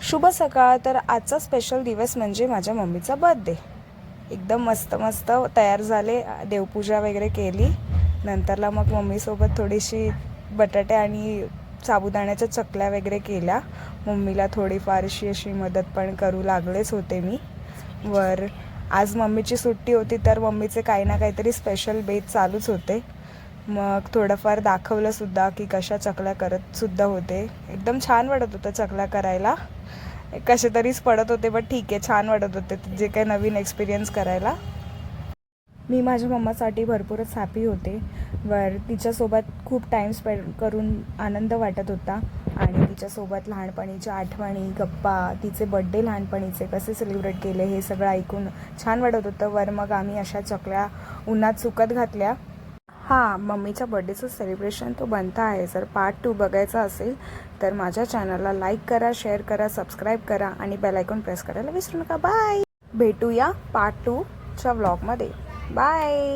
शुभ सकाळ. तर आजचा स्पेशल दिवस म्हणजे माझ्या मम्मीचा बर्थडे. एकदम मस्त मस्त तयार झाले, देवपूजा वगैरे केली. नंतरला मग मम्मीसोबत थोडीशी बटाटे आणि साबुदाण्याच्या चकल्या वगैरे केल्या. मम्मीला थोडीफारशी अशी मदत पण करू लागलेच होते मी. आज मम्मीची सुट्टी होती तर मम्मीचे काही ना काहीतरी स्पेशल बेत चालूच होते. मग थोडंफार दाखवलंसुद्धा की कशा चकल्या करतसुद्धा होते. एकदम छान वाटत होतं चकल्या करायला. कसे तरीच पडत होते, बट ठीक आहे, छान वाटत होते जे काही नवीन एक्सपिरियन्स करायला. मी माझ्या मम्मासाठी भरपूरच हॅपी होते. तिच्यासोबत खूप टाईम स्पेंड करून आनंद वाटत होता. आणि तिच्यासोबत लहानपणीच्या आठवणी, गप्पा, तिचे बड्डे लहानपणीचे कसे सेलिब्रेट केले हे सगळं ऐकून छान वाटत होतं. मग आम्ही अशा चकल्या उन्हात सुकत घातल्या. हां, मम्मीच्या बड्डेचं सेलिब्रेशन तो बनता आहे. जर पार्ट 2 बघायचा असेल तर माझ्या चॅनलला लाईक करा, शेअर करा, सबस्क्राईब करा आणि बेल आयकॉन प्रेस करायला विसरू नका. बाय. भेटूया पार्ट 2च्या व्लॉगमध्ये. बाय.